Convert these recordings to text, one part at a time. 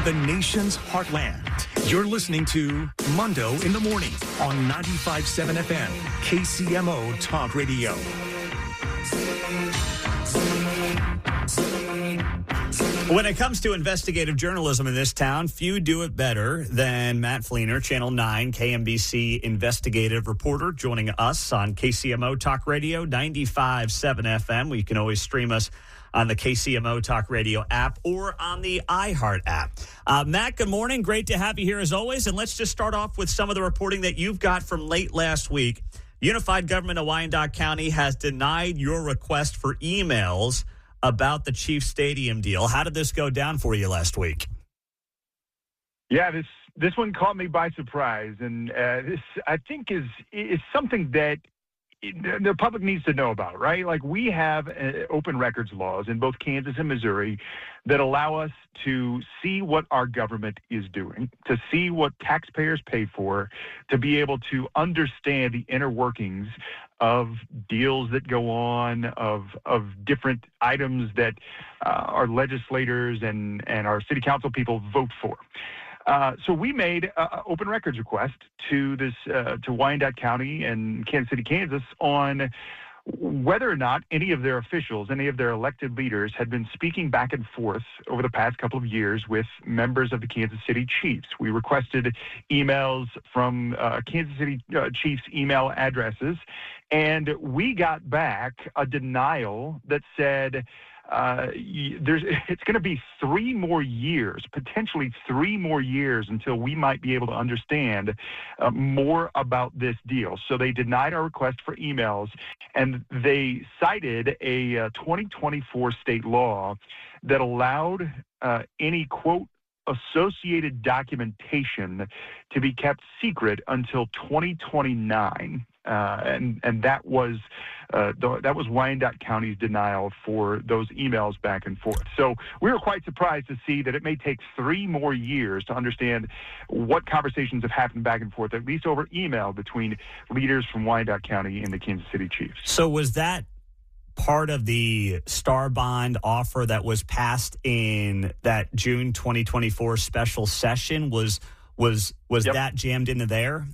the nation's heartland. You're listening to Mundo in the Morning on 95.7 FM, KCMO Talk Radio. When it comes to investigative journalism in this town, few do it better than Matt Flener, Channel 9 KMBC investigative reporter, joining us on KCMO Talk Radio, 95.7 FM. You can always stream us on the KCMO Talk Radio app or on the iHeart app. Matt, good morning. Great to have you here as always. And let's just start off with some of the reporting that you've got from late last week. Unified Government of Wyandotte County has denied your request for emails about the Chiefs Stadium deal. How did this go down for you last week? Yeah, this one caught me by surprise, and this I think is something that the public needs to know about, right? Like, we have open records laws in both Kansas and Missouri that allow us to see what our government is doing, to see what taxpayers pay for, to be able to understand the inner workings of deals that go on, of different items that our legislators and our city council people vote for. So we made an open records request to Wyandotte County and Kansas City, Kansas, on whether or not any of their officials, any of their elected leaders, had been speaking back and forth over the past couple of years with members of the Kansas City Chiefs. We requested emails from Kansas City Chiefs' email addresses, and we got back a denial that said, it's going to be 3 more years, potentially 3 more years, until we might be able to understand more about this deal. So they denied our request for emails, and they cited a 2024 state law that allowed any, quote, associated documentation to be kept secret until 2029. And that was Wyandotte County's denial for those emails back and forth. So we were quite surprised to see that it may take 3 more years to understand what conversations have happened back and forth, at least over email, between leaders from Wyandotte County and the Kansas City Chiefs. So was that part of the Star Bond offer that was passed in that June 2024 special session? Was Yep. that jammed into there?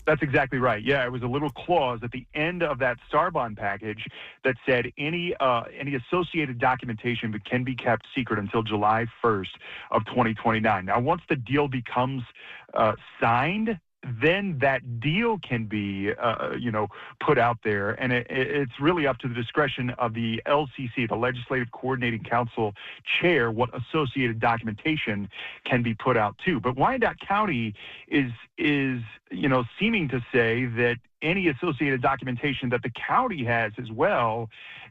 That's exactly right. Yeah, it was a little clause at the end of that Star Bond package that said any associated documentation can be kept secret until July 1st of 2029. Now, once the deal becomes signed, then that deal can be, put out there, and it's really up to the discretion of the LCC, the Legislative Coordinating Council chair, what associated documentation can be put out too. But Wyandotte County is seeming to say that any associated documentation that the county has as well,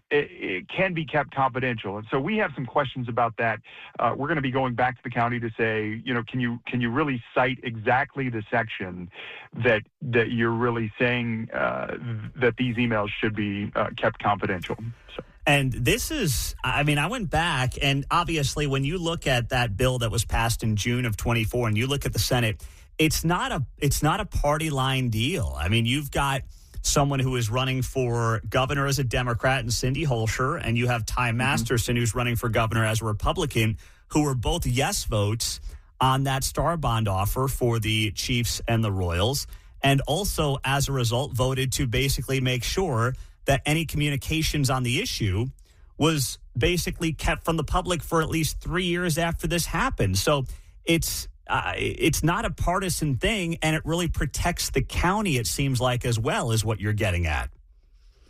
it can be kept confidential. And so we have some questions about that. We're going to be going back to the county to say, can you really cite exactly the section that you're really saying that these emails should be kept confidential? So. And this is, I went back, and obviously when you look at that bill that was passed in June of 24 and you look at the Senate, it's not a party line deal. I mean, you've got someone who is running for governor as a Democrat and Cindy Holscher, and you have Ty Masterson who's running for governor as a Republican, who were both yes votes on that Star Bond offer for the Chiefs and the Royals, and also as a result voted to basically make sure that any communications on the issue was basically kept from the public for at least 3 years after this happened. So it's not a partisan thing, and it really protects the county, it seems like, as well, is what you're getting at.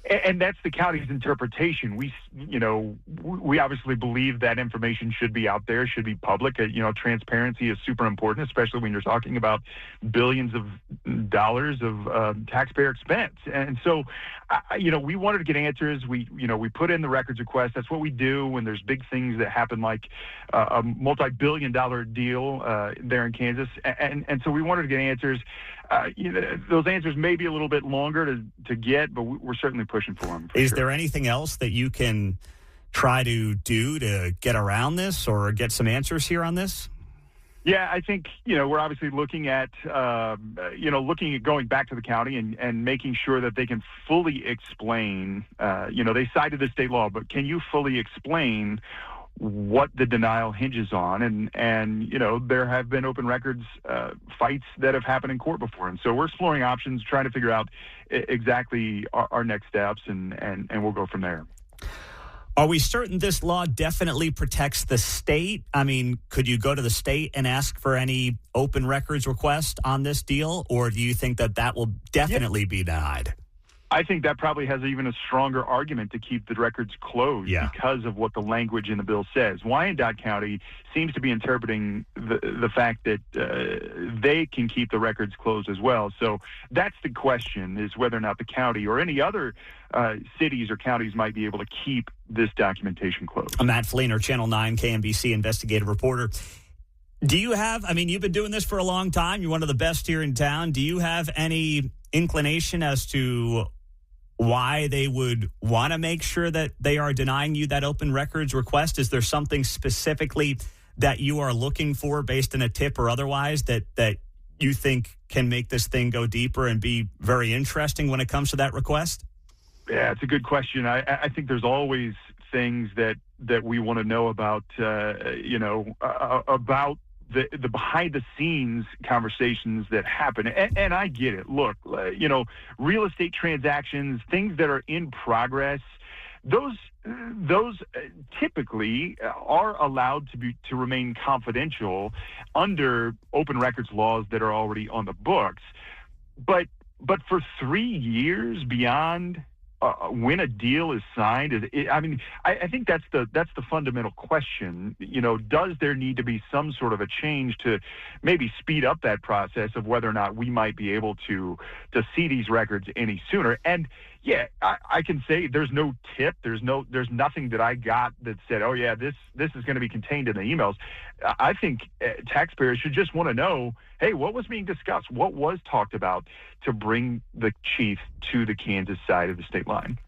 And that's the county's interpretation. We obviously believe that information should be out there, should be public. Transparency is super important, especially when you're talking about billions of dollars of taxpayer expense. And so, we wanted to get answers. We put in the records request. That's what we do when there's big things that happen, like a multi-billion-dollar deal there in Kansas. And so we wanted to get answers. Those answers may be a little bit longer to get, but we're certainly pushing for them. Is there anything else that you can try to do to get around this or get some answers here on this? Yeah, I think, we're obviously looking at going back to the county and making sure that they can fully explain, they cited the state law, but can you fully explain what the denial hinges on. And there have been open records fights that have happened in court before. And so we're exploring options, trying to figure out exactly our next steps, and we'll go from there. Are we certain this law definitely protects the state? I mean, could you go to the state and ask for any open records request on this deal, or do you think that will definitely be denied? I think that probably has even a stronger argument to keep the records closed because of what the language in the bill says. Wyandotte County seems to be interpreting the fact that they can keep the records closed as well. So that's the question, is whether or not the county or any other cities or counties might be able to keep this documentation closed. I'm Matt Flener, Channel 9 KMBC investigative reporter. Do you have, you've been doing this for a long time. You're one of the best here in town. Do you have any inclination as to why they would want to make sure that they are denying you that open records request? Is there something specifically that you are looking for based on a tip or otherwise that you think can make this thing go deeper and be very interesting when it comes to that request? Yeah, it's a good question. I think there's always things that we want to know about, about the behind the scenes conversations that happen. And I get it. Look, real estate transactions, things that are in progress, those typically are allowed to remain confidential under open records laws that are already on the books. But for 3 years beyond when a deal is signed, I think that's the fundamental question. Does there need to be some sort of a change to maybe speed up that process of whether or not we might be able to see these records any sooner? And yeah, I can say there's no tip. There's nothing that I got that said, oh yeah, this is going to be contained in the emails. I think taxpayers should just want to know, hey, what was being discussed? What was talked about to bring the chief to the Kansas side of the state line?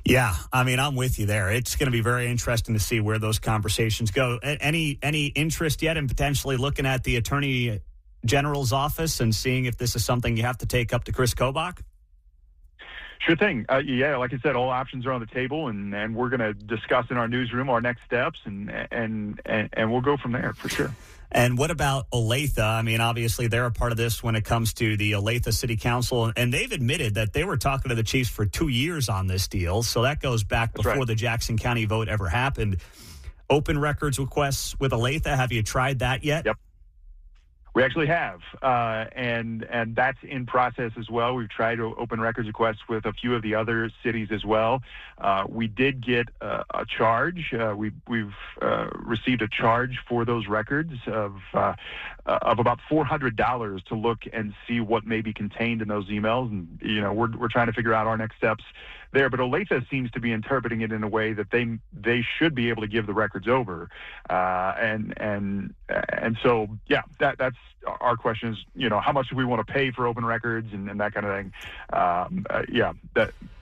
Yeah, I'm with you there. It's going to be very interesting to see where those conversations go. Any interest yet in potentially looking at the Attorney General's office and seeing if this is something you have to take up to Chris Kobach? Sure thing. Yeah, like I said, all options are on the table, and we're going to discuss in our newsroom our next steps, and we'll go from there for sure. And what about Olathe? Obviously they're a part of this when it comes to the Olathe City Council, and they've admitted that they were talking to the Chiefs for 2 years on this deal. So that goes back before the Jackson County vote ever happened. Open records requests with Olathe, have you tried that yet? Yep. We actually have, and that's in process as well. We've tried to open records requests with a few of the other cities as well. We did get a charge. We've received a charge for those records of about $400 to look and see what may be contained in those emails. And we're trying to figure out our next steps there. But Olathe seems to be interpreting it in a way that they should be able to give the records over. And so yeah, that's our question is, how much do we want to pay for open records and that kind of thing.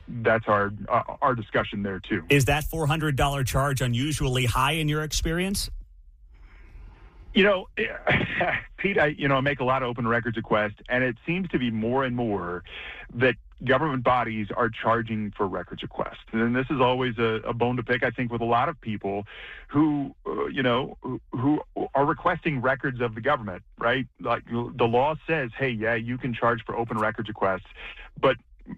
That's our discussion there too. Is that $400 charge unusually high in your experience? Pete, I make a lot of open records requests, and it seems to be more and more that government bodies are charging for records requests. And this is always a bone to pick, I think, with a lot of people who are requesting records of the government, right? Like the law says, hey, yeah, you can charge for open records requests, but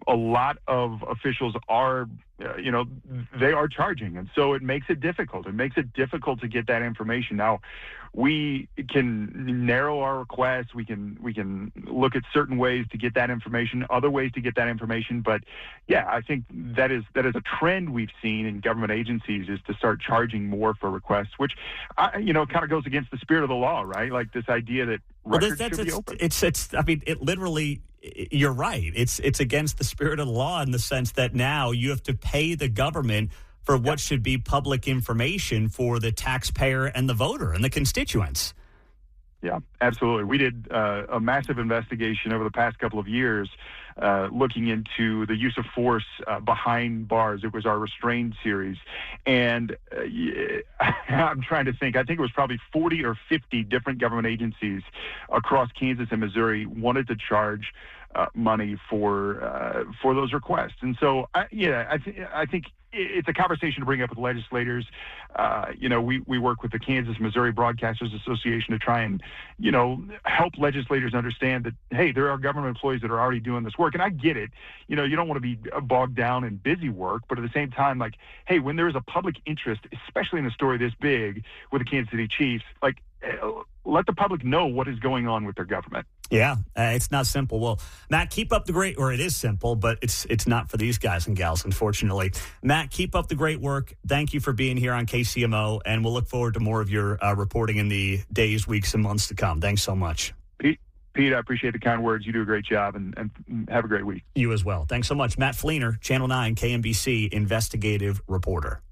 a lot of officials are, they are charging. And so it makes it difficult. It makes it difficult to get that information. Now, we can narrow our requests. We can look at certain ways to get that information, other ways to get that information. But yeah, I think that is a trend we've seen in government agencies, is to start charging more for requests, which, kind of goes against the spirit of the law, right? Like this idea that records should be open. It literally, you're right. It's against the spirit of the law in the sense that now you have to pay the government for what should be public information for the taxpayer and the voter and the constituents. Yeah, absolutely. We did a massive investigation over the past couple of years looking into the use of force behind bars. It was our Restrained series. And I'm trying to think. I think it was probably 40 or 50 different government agencies across Kansas and Missouri wanted to charge money for those requests. And so, I think it's a conversation to bring up with legislators. We work with the Kansas Missouri Broadcasters Association to try and, help legislators understand that, hey, there are government employees that are already doing this work. And I get it. You don't want to be bogged down in busy work, but at the same time, like, hey, when there is a public interest, especially in a story this big with the Kansas City Chiefs, like, let the public know what is going on with their government. Yeah, it's not simple. Well, Matt, keep up the great, or it is simple, but it's not for these guys and gals, unfortunately. Matt, keep up the great work. Thank you for being here on KCMO, and we'll look forward to more of your reporting in the days, weeks, and months to come. Thanks so much. Pete, I appreciate the kind words. You do a great job, and have a great week. You as well. Thanks so much. Matt Flener, Channel 9, KMBC investigative reporter.